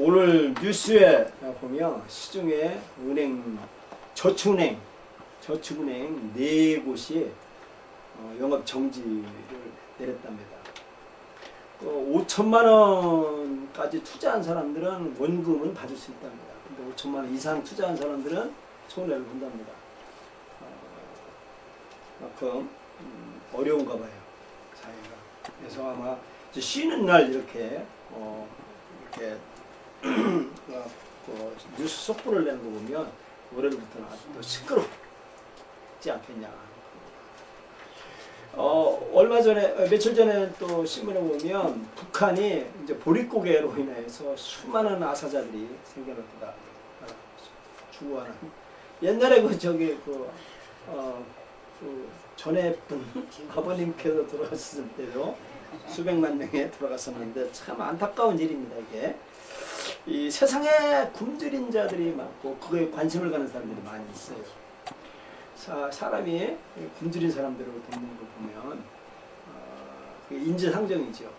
오늘 뉴스에 보면 시중에 은행, 저축은행 4곳이 영업 정지를 내렸답니다. 5천만 원까지 투자한 사람들은 원금은 받을 수 있답니다. 근데 5천만 원 이상 투자한 사람들은 손해를 본답니다. 그만큼 어려운가 봐요, 사회가. 그래서 아마 이제 쉬는 날 이렇게 뉴스 속보를 내는 거 보면 올해부터는 아주 더 시끄럽지 않겠냐. 얼마 전에, 며칠 전에 또 신문에 보면 북한이 이제 보릿고개로 인해서 수많은 아사자들이 생겨났다. 죽어가는. 옛날에 그 전에 분 아버님께서 돌아가셨을 때도 수백만 명이 돌아갔었는데 참 안타까운 일입니다, 이게. 이 세상에 굶주린 자들이 많고 그거에 관심을 가는 사람들이 많이 있어요. 사람이 굶주린 사람들을 돕는 걸 보면 그게 인지상정이죠.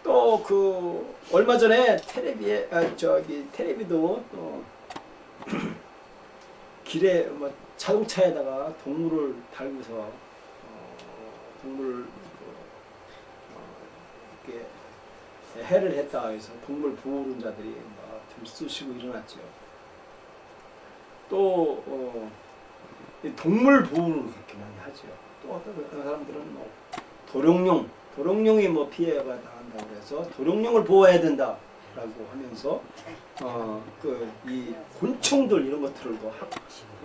또 그 얼마 전에 텔레비도 또 길에 자동차에다가 동물을 달고서 동물 이렇게 해를 했다 해서 동물 보호론자들이 막 들쑤시고 일어났죠. 또 동물 보호를 그렇게 많이 하죠. 또 어떤 사람들은 뭐 도룡령이 뭐 피해가 당한다고 그래서 도룡령을 보호해야 된다라고 하면서 이 곤충들 이런 것들을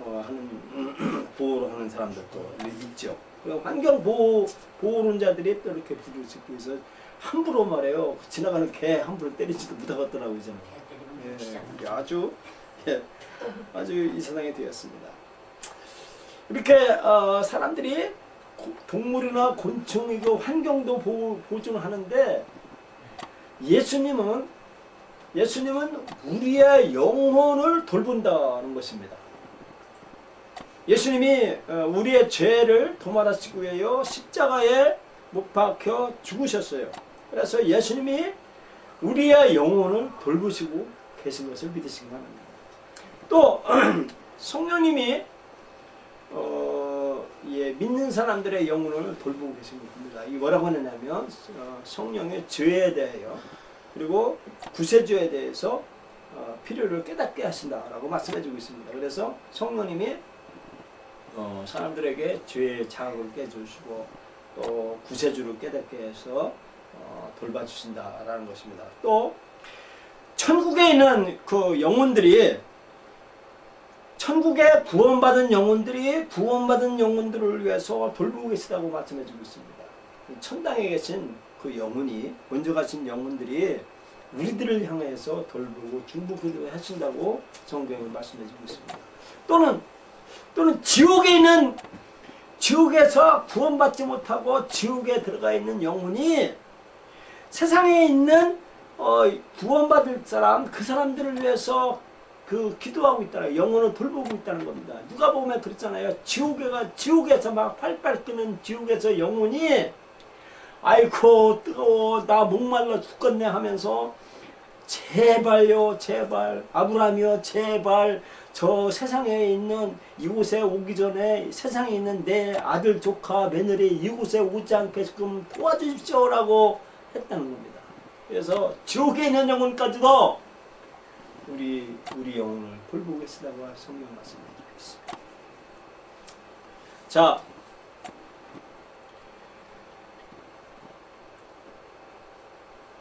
하는 보호를 하는 사람들도 있죠. 환경 보호론자들이 또 이렇게 불을 짓고 있어 함부로 말해요. 지나가는 개 함부로 때리지도 못하겠더라고요. 아주 이 세상에 되었습니다. 이렇게 사람들이 동물이나 곤충이고 환경도 보존을 하는데 예수님은 우리의 영혼을 돌본다는 것입니다. 예수님이 우리의 죄를 도말하시기 위하여 십자가에 못 박혀 죽으셨어요. 그래서 예수님이 우리의 영혼을 돌보시고 계신 것을 믿으시기 바랍니다. 또 성령님이 믿는 사람들의 영혼을 돌보고 계신 겁니다. 이 뭐라고 하느냐면 성령의 죄에 대하여 그리고 구세주에 대해서 필요를 깨닫게 하신다라고 말씀해주고 있습니다. 그래서 성령님이 사람들에게 죄의 자학을 깨주시고 또 구세주를 깨닫게 해서 돌봐주신다라는 것입니다. 또 천국에 있는 그 영혼들이 천국에 구원받은 영혼들을 위해서 돌보고 계시다고 말씀해주고 있습니다. 천당에 계신 그 영혼이 먼저 가신 영혼들이 우리들을 향해서 돌보고 중보기도 하신다고 성경이 말씀해주고 있습니다. 또는 지옥에 있는 지옥에서 구원받지 못하고 지옥에 들어가 있는 영혼이 세상에 있는 구원받을 사람 그 사람들을 위해서 기도하고 있다는 영혼을 돌보고 있다는 겁니다. 누가 보면 그랬잖아요. 지옥에서 막 팔팔 끓는 지옥에서 영혼이 아이고 뜨거워 나 목말라 죽겠네 하면서 제발요 제발 아브라함이여 제발 저 세상에 있는 이곳에 오기 전에 세상에 있는 내 아들 조카 며느리 이곳에 오지 않게끔 도와주십시오라고 했다는 겁니다. 그래서 지옥에 있는 영혼까지도 우리 영혼을 돌보고 계시다고 성경 말씀해주고 있습니다. 자,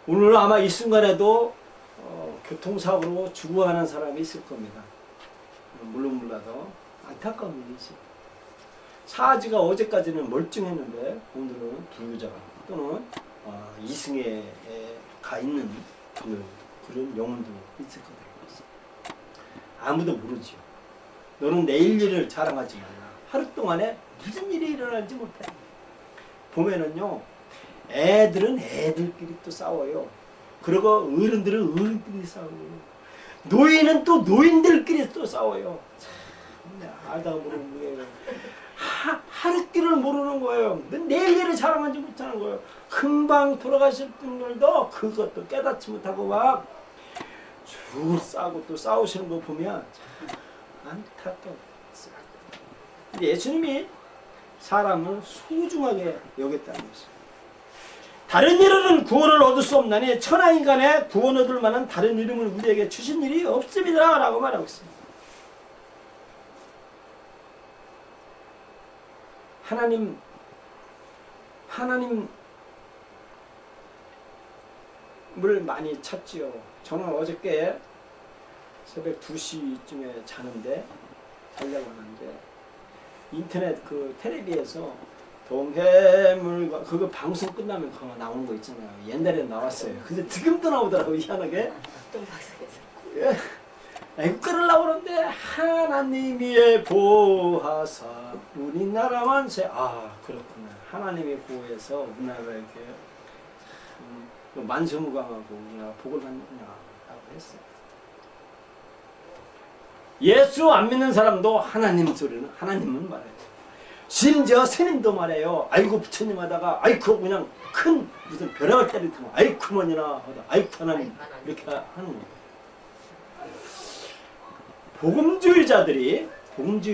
오늘 아마 이 순간에도 교통사고로 죽어가는 사람이 있을 겁니다. 물론 몰라도 안타까운 일이지. 사지가 어제까지는 멀쩡했는데 오늘은 불구자가 또는 이승에가 있는 그런 영혼도 있을 거다. 아무도 모르지요. 너는 내일 일을 자랑하지 말라. 하루 동안에 무슨 일이 일어날지 못해. 보면은요, 애들은 애들끼리 또 싸워요. 그리고 어른들은 어른끼리 싸워요. 노인은 또 노인들끼리 또 싸워요. 참, 알다가 모르는 거예요. 하루끼를 모르는 거예요. 내일 일을 자랑하지 못하는 거예요. 금방 돌아가실 분들도 그것도 깨닫지 못하고 막 쭉 싸고 또 싸우시는 거 보면 참 안타까웠어요. 근데 예수님이 사람을 소중하게 여겼다는 것이에요. 다른 이름은 구원을 얻을 수 없나니 천하인간의 구원 얻을 만한 다른 이름을 우리에게 주신 일이 없습니다 라고 말하고 있습니다. 하나님을 많이 찾지요. 저는 어저께 새벽 2시쯤에 자려고 하는데 인터넷 그 텔레비에서 동해물과 그거 방송 끝나면 그거 나오는 거 있잖아요. 옛날에 나왔어요. 근데 지금도 나오더라고 희한하게. 애국 끌으려고 그러는데 하나님이 보호하사 우리나라 만세. 아 그렇구나. 하나님이 보호해서 우리나라가 이렇게 만세무강하고 우리나라 복을 받느냐라고 했어요. 예수 안 믿는 사람도 하나님 소리는 하나님은 말해요. 심지어 스님도 말해요. 아이고 부처님 하다가 아이고 그냥 큰 무슨 벼락을 때리더만 아이고 뭐니나 하다 아이고 하나님 이렇게 하는 거예요. 복음주의자들이요. 그러니까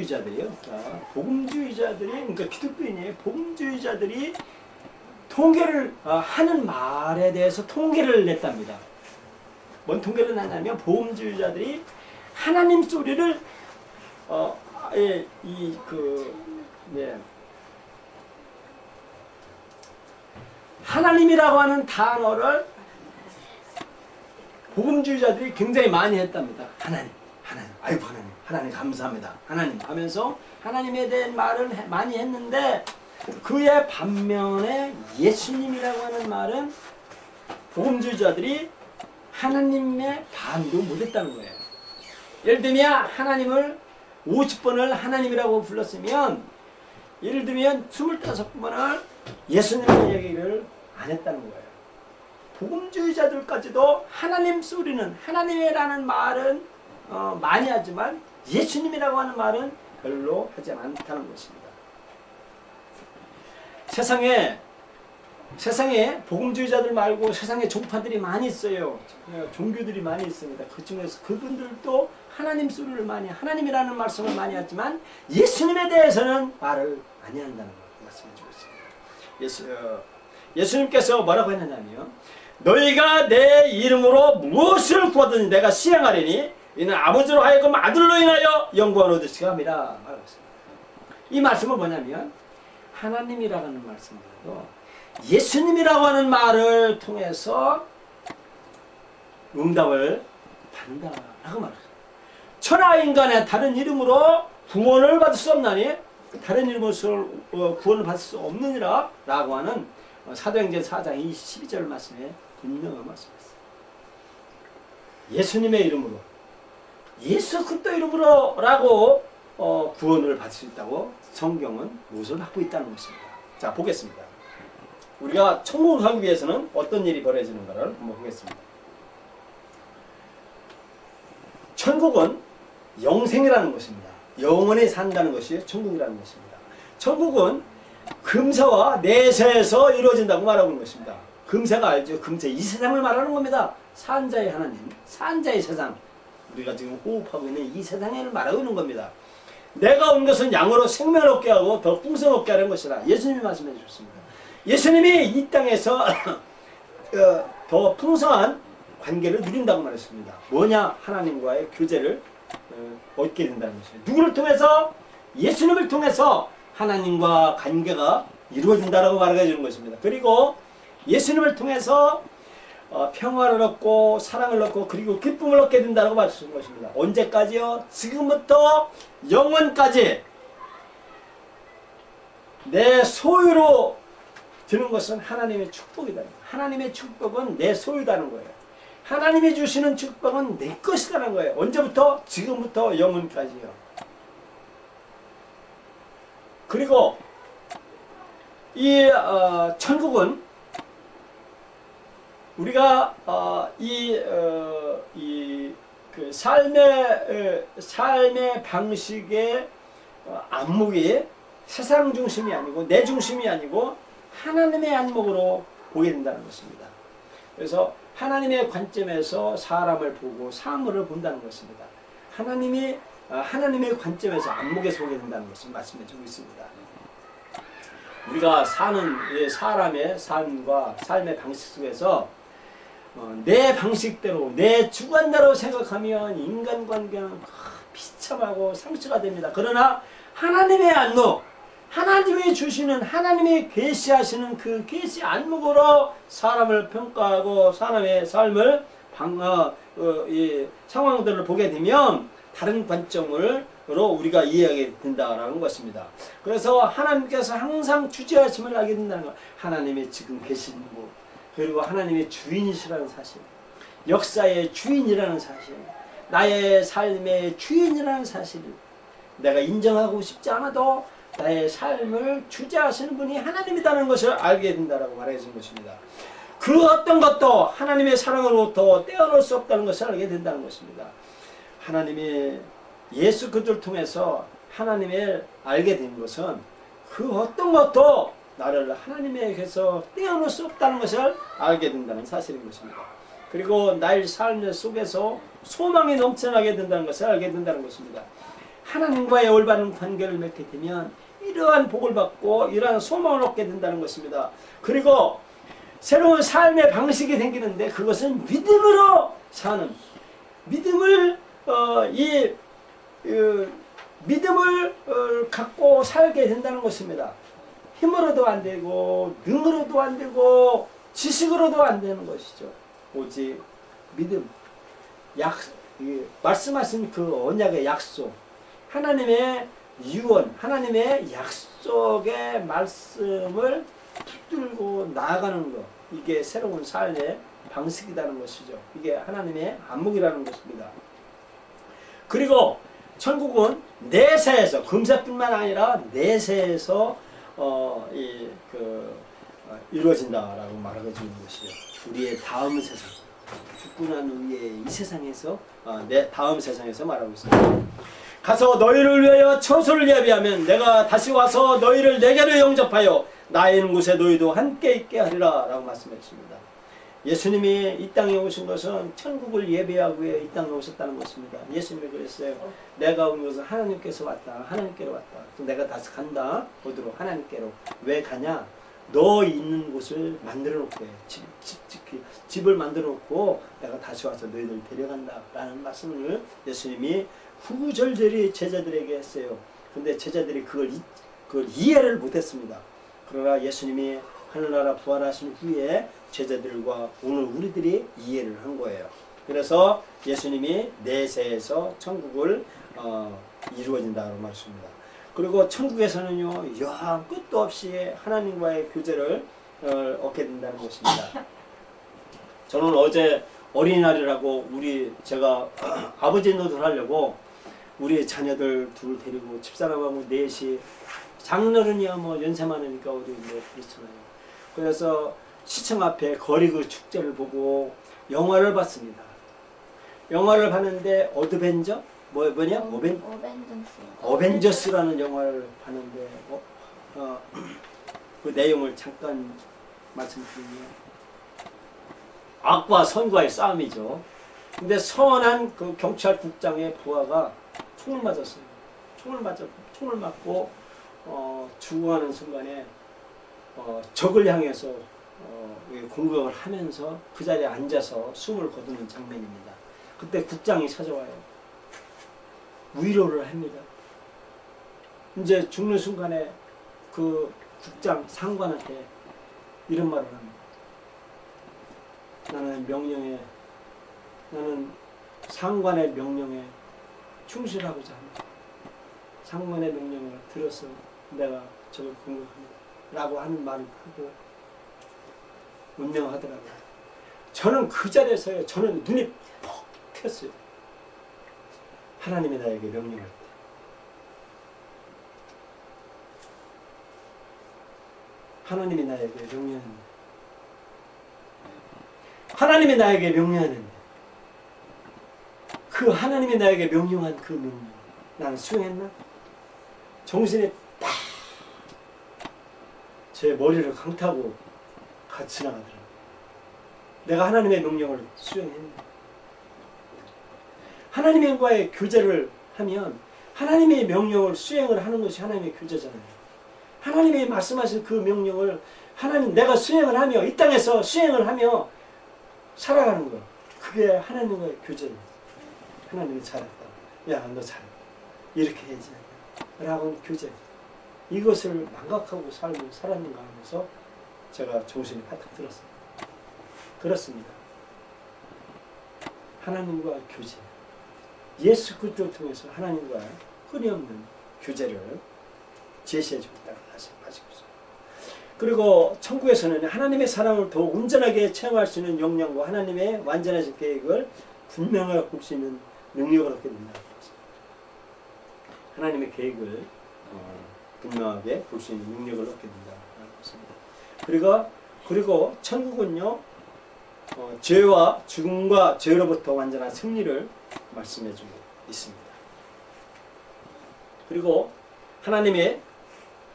기독교인이에요. 복음주의자들이 통계를 하는 말에 대해서 통계를 냈답니다. 뭔 통계를 냈냐면 복음주의자들이 하나님 소리를 하나님이라고 하는 단어를 복음주의자들이 굉장히 많이 했답니다. 하나님, 아이고 하나님 감사합니다. 하나님 하면서 하나님에 대한 말을 많이 했는데 그의 반면에 예수님이라고 하는 말은 복음주의자들이 하나님의 반도 못했다는 거예요. 예를 들면 하나님을 50번을 하나님이라고 불렀으면 예를 들면 25번을 예수님의 얘기를 안 했다는 거예요. 복음주의자들까지도 하나님 소리는 하나님이라는 말은 많이 하지만 예수님이라고 하는 말은 별로 하지 않다는 것입니다. 세상에 복음주의자들 말고 세상에 종파들이 많이 있어요. 종교들이 많이 있습니다. 그 중에서 그분들도 하나님 소리를 많이 하나님이라는 말씀을 많이 하지만 예수님에 대해서는 말을 많이 한다는 걸 말씀해주고 있습니다. 예수님께서 뭐라고 했느냐면 너희가 내 이름으로 무엇을 구하든지 내가 시행하리니 이는 아버지로 하여금 아들로 인하여 영광을 얻으시게 합니다. 말하고 있습니다. 이 말씀은 뭐냐면 하나님이라는 말씀으로 예수님이라고 하는 말을 통해서 응답을 받는다라고 말합니다. 천하인간의 다른 이름으로 구원을 받을 수 없나니 다른 이름으로 구원을 받을 수 없느니라 라고 하는 사도행전 4장 12절 말씀에 분명한 말씀이었어요. 예수님의 이름으로 예수 그리스도 이름으로 라고 구원을 받을 수 있다고 성경은 무엇을 받고 있다는 것입니다. 자 보겠습니다. 우리가 천국을 가기 위해서는 어떤 일이 벌어지는가를 한번 보겠습니다. 천국은 영생이라는 것입니다. 영원히 산다는 것이 천국이라는 것입니다. 천국은 금세와 내세에서 이루어진다고 말하고 있는 것입니다. 금세가 알죠? 금세 이 세상을 말하는 겁니다. 산자의 하나님, 산자의 세상, 우리가 지금 호흡하고 있는 이 세상을 말하고 있는 겁니다. 내가 온 것은 양으로 생명을 얻게 하고 더 풍성을 얻게 하는 것이라 예수님이 말씀해 주셨습니다. 예수님이 이 땅에서 더 풍성한 관계를 누린다고 말했습니다. 뭐냐? 하나님과의 교제를 얻게 된다는 것이에요. 누구를 통해서? 예수님을 통해서 하나님과 관계가 이루어진다라고 말해 주는 것입니다. 그리고 예수님을 통해서 평화를 얻고 사랑을 얻고 그리고 기쁨을 얻게 된다고 말씀하신 것입니다. 언제까지요? 지금부터 영원까지 내 소유로 드는 것은 하나님의 축복이다. 하나님의 축복은 내 소유다는 거예요. 하나님이 주시는 축복은 내 것이라는 거예요. 언제부터? 지금부터 영원까지요. 그리고 이 천국은 우리가 그 삶의 방식의 안목이 세상 중심이 아니고 내 중심이 아니고 하나님의 안목으로 보게 된다는 것입니다. 그래서 하나님의 관점에서 사람을 보고 사물을 본다는 것입니다. 하나님의 관점에서 안목에서 보게 된다는 것을 말씀해 주고 있습니다. 우리가 사는 사람의 삶과 삶의 방식 속에서 내 방식대로 내 주관대로 생각하면 인간관계는 비참하고 상처가 됩니다. 그러나 하나님의 안목, 하나님이 주시는 하나님이 계시하시는 그 계시 안목으로 사람을 평가하고 사람의 삶을 상황들을 보게 되면 다른 관점으로 우리가 이해하게 된다라는 것입니다. 그래서 하나님께서 항상 주재하심을 알게 된다는 것, 하나님이 지금 계신 분, 그리고 하나님의 주인이시라는 사실, 역사의 주인이라는 사실, 나의 삶의 주인이라는 사실, 내가 인정하고 싶지 않아도 나의 삶을 주재하시는 분이 하나님이라는 것을 알게 된다라고 말해준 것입니다. 그 어떤 것도 하나님의 사랑으로부터 떼어놓을 수 없다는 것을 알게 된다는 것입니다. 하나님이 예수 그리스도를 통해서 하나님을 알게 된 것은 그 어떤 것도 나를 하나님에게서 떼어놓을 수 없다는 것을 알게 된다는 사실인 것입니다. 그리고 나의 삶 속에서 소망이 넘쳐나게 된다는 것을 알게 된다는 것입니다. 하나님과의 올바른 관계를 맺게 되면 이러한 복을 받고 이러한 소망을 얻게 된다는 것입니다. 그리고 새로운 삶의 방식이 생기는데 그것은 믿음으로 사는, 믿음을 갖고 살게 된다는 것입니다. 힘으로도 안 되고 능으로도 안 되고 지식으로도 안 되는 것이죠. 오직 믿음, 말씀하신 그 언약의 약속, 하나님의 유언, 하나님의 약속의 말씀을 붙들고 나아가는 것, 이게 새로운 삶의 방식이라는 것이죠. 이게 하나님의 안목이라는 것입니다. 그리고 천국은 내세에서, 금세뿐만 아니라 내세에서 이루어진다라고 말하고 주는 것이죠. 우리의 다음 세상, 죽고 난 후에 이 세상에서, 내 다음 세상에서 말하고 있습니다. 가서 너희를 위하여 처소를 예비하면 내가 다시 와서 너희를 내게로 영접하여 나의 있는 곳에 너희도 함께 있게 하리라 라고 말씀했습니다. 예수님이 이 땅에 오신 것은 천국을 예배하기 위해 이 땅에 오셨다는 것입니다. 예수님이 그랬어요. 내가 온 것은 하나님께서 왔다. 하나님께로 왔다. 내가 다시 간다. 어디로? 하나님께로. 왜 가냐? 너 있는 곳을 만들어 놓고 해. 집을 만들어 놓고 내가 다시 와서 너희들 데려간다 라는 말씀을 예수님이 후절절히 제자들에게 했어요. 근데 제자들이 그걸 이해를 못했습니다. 그러나 예수님이 하늘나라 부활하신 후에 제자들과 오늘 우리들이 이해를 한 거예요. 그래서 예수님이 내세에서 천국을 이루어진다고 말씀합니다. 그리고 천국에서는요, 영 끝도 없이 하나님과의 교제를 얻게 된다는 것입니다. 저는 어제 어린이날이라고 제가 아버지 노릇을 하려고 우리 자녀들 둘 데리고 집사람하고 넷이, 장인어른이야 뭐 연세 많으니까 우리 뭐 그렇잖아요. 그래서 시청 앞에 거리 그 축제를 보고 영화를 봤습니다. 영화를 봤는데 어드벤져? 뭐냐? 어벤져스라는 영화를 봤는데 그 내용을 잠깐 말씀드리면 악과 선과의 싸움이죠. 근데 선한 그 경찰국장의 부하가 총을 맞았어요. 총을 맞고 죽어가는 순간에 적을 향해서 공격을 하면서 그 자리에 앉아서 숨을 거두는 장면입니다. 그때 국장이 찾아와요. 위로를 합니다. 이제 죽는 순간에 그 국장 상관한테 이런 말을 합니다. 나는 상관의 명령에 충실하고자 합니다. 상관의 명령을 들어서 내가 적을 공격합니다 라고 하는 말을 하고 운명하더라고요. 저는 그 자리에서요, 저는 눈이 퍽 켰어요. 하나님이 나에게 명령할 때, 하나님이 나에게 명령하는데, 하나님이 나에게 명령하는데, 그 하나님이 나에게 명령한 그 명령 나는 수행했나? 정신이 팍 제 머리를 강타고 같이 나가더라고요. 내가 하나님의 명령을 수행했는가? 하나님과의 교제를 하면 하나님의 명령을 수행을 하는 것이 하나님의 교제잖아요. 하나님이 말씀하신 그 명령을 하나님 내가 수행을 하며 이 땅에서 수행을 하며 살아가는 것, 그게 하나님과의 교제입니다. 하나님이 잘했다. 야, 너 잘했다. 이렇게 해야지. 라고 교제. 이것을 망각하고 살고 살았는가 하면서 제가 정신이 바짝 들었습니다. 그렇습니다. 하나님과 교제. 예수 그리스도를 통해서 하나님과 끊임없는 교제를 제시해주고 있다고 다시 가지고 있습니다. 그리고 천국에서는 하나님의 사랑을 더 온전하게 체험할 수 있는 역량과 하나님의 완전하신 계획을 분명하게 볼 수 있는 능력을 얻게 된다. 하나님의 계획을 분명하게 볼 수 있는 능력을 얻게 된다. 그리고 천국은요, 죄와 죽음과 죄로부터 완전한 승리를 말씀해주고 있습니다. 그리고 하나님의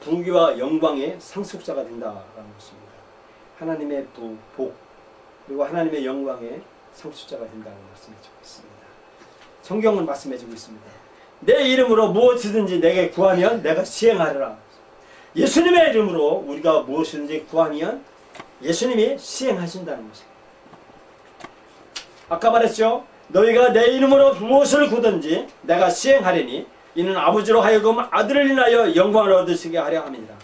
부귀와 영광의 상속자가 된다라는 것입니다. 하나님의 복 그리고 하나님의 영광의 상속자가 된다는 말씀해주고 있습니다. 성경은 말씀해주고 있습니다. 내 이름으로 무엇이든지 내게 구하면 내가 시행하리라. 예수님의 이름으로 우리가 무엇이든지 구하면 예수님이 시행하신다는 것입니다. 아까 말했죠. 너희가 내 이름으로 무엇을 구든지 내가 시행하리니 이는 아버지로 하여금 아들을 인하여 영광을 얻으시게 하려 함이니라.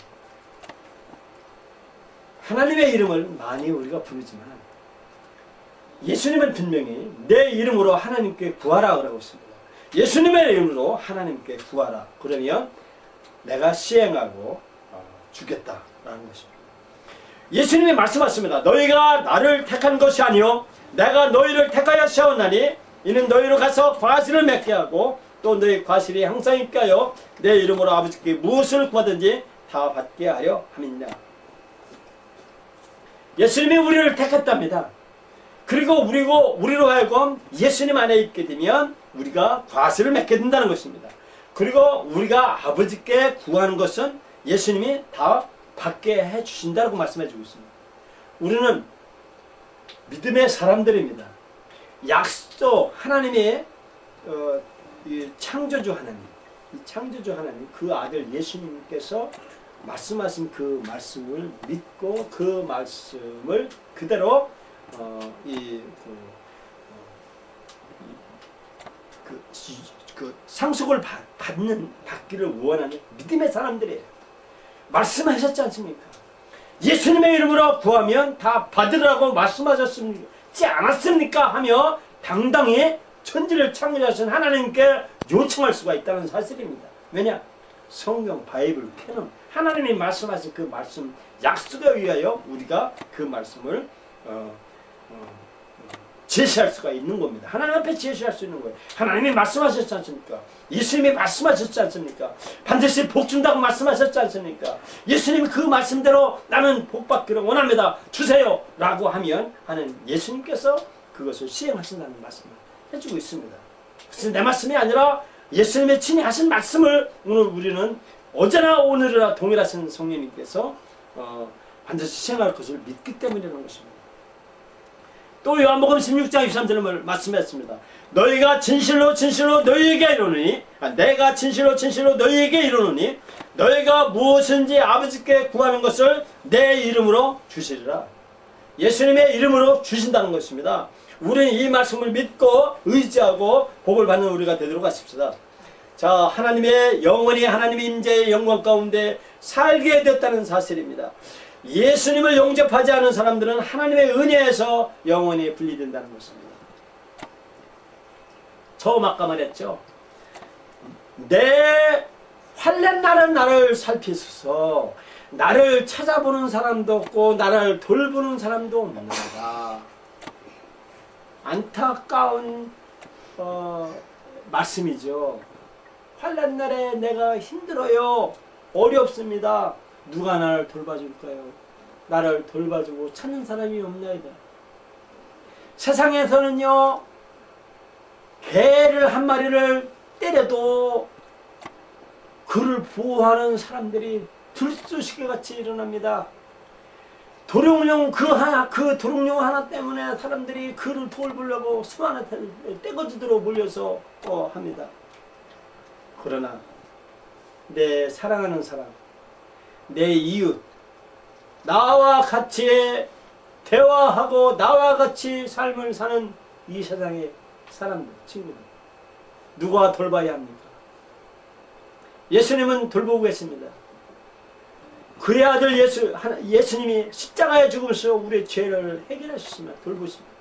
하나님의 이름을 많이 우리가 부르지만 예수님은 분명히 내 이름으로 하나님께 구하라 그러고 있습니다. 예수님의 이름으로 하나님께 구하라. 그러면 내가 시행하고 주겠다라는 것입니다. 예수님이 말씀하십니다. 너희가 나를 택한 것이 아니요 내가 너희를 택하여 세웠나니 이는 너희로 가서 과실을 맺게 하고 또 너희 과실이 항상 있게 하여 내 이름으로 아버지께 무엇을 구하든지 다 받게 하려 함이니라. 예수님이 우리를 택했답니다. 그리고 우리로 하여금 예수님 안에 있게 되면 우리가 과실을 맺게 된다는 것입니다. 그리고 우리가 아버지께 구하는 것은 예수님이 다 받게 해주신다고 말씀해주고 있습니다. 우리는 믿음의 사람들입니다. 약속 하나님의 이 창조주 하나님, 이 창조주 하나님, 그 아들 예수님께서 말씀하신 그 말씀을 믿고 그 말씀을 그대로 상속을 받기를 원하는 믿음의 사람들이에요. 말씀하셨지 않습니까? 예수님의 이름으로 구하면 다 받으라고 말씀하셨지 않았습니까? 하며 당당히 천지를 창조하신 하나님께 요청할 수가 있다는 사실입니다. 왜냐? 성경, 바이블, 캐논, 하나님이 말씀하신 그 말씀 약속에 의하여 우리가 그 말씀을 제시할 수가 있는 겁니다. 하나님 앞에 제시할 수 있는 거예요. 하나님이 말씀하셨지 않습니까? 예수님이 말씀하셨지 않습니까? 반드시 복 준다고 말씀하셨지 않습니까? 예수님이 그 말씀대로 나는 복 받기를 원합니다. 주세요. 라고 하면 하는 예수님께서 그것을 시행하신다는 말씀을 해주고 있습니다. 그래서 내 말씀이 아니라 예수님의 친히 하신 말씀을 오늘 우리는 어제나 오늘이나 동일하신 성령님께서 반드시 시행할 것을 믿기 때문이라는 것입니다. 또 요한복음 16장 23절을 말씀했습니다. 너희가 진실로 진실로 너희에게 이르노니 내가 진실로 진실로 너희에게 이르노니 너희가 무엇인지 아버지께 구하는 것을 내 이름으로 주시리라. 예수님의 이름으로 주신다는 것입니다. 우리는 이 말씀을 믿고 의지하고 복을 받는 우리가 되도록 하십시다. 자, 하나님의 영원히 하나님의 임재의 영광 가운데 살게 되었다는 사실입니다. 예수님을 영접하지 않은 사람들은 하나님의 은혜에서 영원히 분리된다는 것입니다. 처음 아까 말했죠. 내 환난 날은 나를 살피소서. 나를 찾아보는 사람도 없고 나를 돌보는 사람도 없는다. 안타까운 말씀이죠. 환난 날에 내가 힘들어요. 어렵습니다. 누가 나를 돌봐줄까요? 나를 돌봐주고 찾는 사람이 없나이다. 세상에서는요, 개를 한 마리를 때려도 그를 보호하는 사람들이 들쑤시개 같이 일어납니다. 도롱뇽 그 도롱뇽 하나 때문에 사람들이 그를 돌보려고 수많은 떼거지들로 몰려서 합니다. 그러나 내 사랑하는 사람, 내 이웃, 나와 같이 대화하고 나와 같이 삶을 사는 이 세상의 사람들, 친구들, 누가 돌봐야 합니까? 예수님은 돌보고 계십니다. 그의 아들 예수님이 십자가에 죽으면서 우리의 죄를 해결하셨으며 돌보십니다.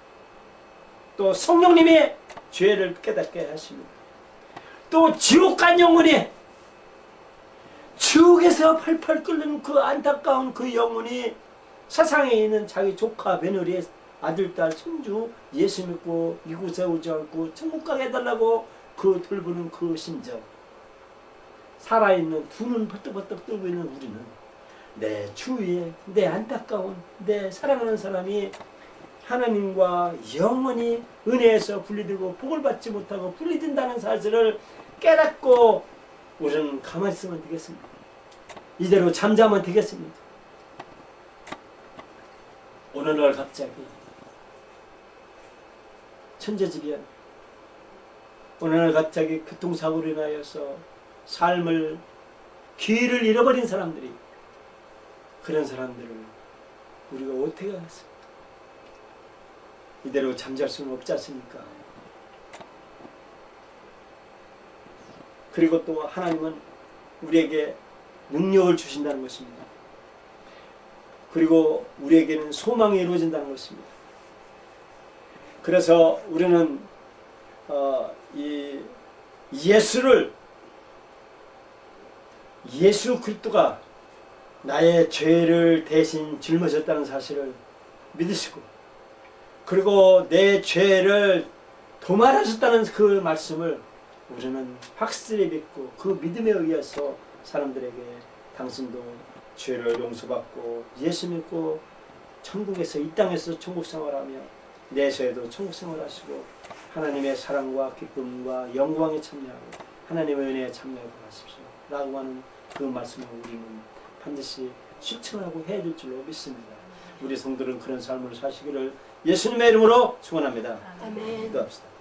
또 성령님이 죄를 깨닫게 하십니다. 또 지옥 간 영혼이, 지옥에서 팔팔 끓는 그 안타까운 그 영혼이 세상에 있는 자기 조카, 며느리, 아들, 딸, 손주 예수 믿고 이곳에 오지 않고 천국 가게 해달라고 그 돌보는 그 심정, 살아있는 두 눈 벌떡벌떡 뜨고 있는 우리는 내 주위에 내 안타까운 내 사랑하는 사람이 하나님과 영원히 은혜에서 분리되고 복을 받지 못하고 분리된다는 사실을 깨닫고 우리는 가만히 있으면 되겠습니까? 이대로 잠자면 되겠습니까? 어느 날 갑자기 천재지변, 어느 날 갑자기 교통사고로 인하여서 삶을, 기회를 잃어버린 사람들이, 그런 사람들을 우리가 어떻게 하겠습니까? 이대로 잠잘 수는 없지 않습니까? 그리고 또 하나님은 우리에게 능력을 주신다는 것입니다. 그리고 우리에게는 소망이 이루어진다는 것입니다. 그래서 우리는 이 예수 그리스도가 나의 죄를 대신 짊어졌다는 사실을 믿으시고, 그리고 내 죄를 도말하셨다는 그 말씀을 우리는 확실히 믿고 그 믿음에 의해서 사람들에게 당신도 죄를 용서받고 예수 믿고 천국에서, 이 땅에서 천국 생활하며 내세에도 천국 생활하시고 하나님의 사랑과 기쁨과 영광에 참여하고 하나님의 은혜에 참여하고 가십시오 라고 하는 그 말씀을 우리는 반드시 실천하고 해야 될 줄로 믿습니다. 우리 성도는 그런 삶을 사시기를 예수님의 이름으로 축원합니다. 아멘. 기도합시다.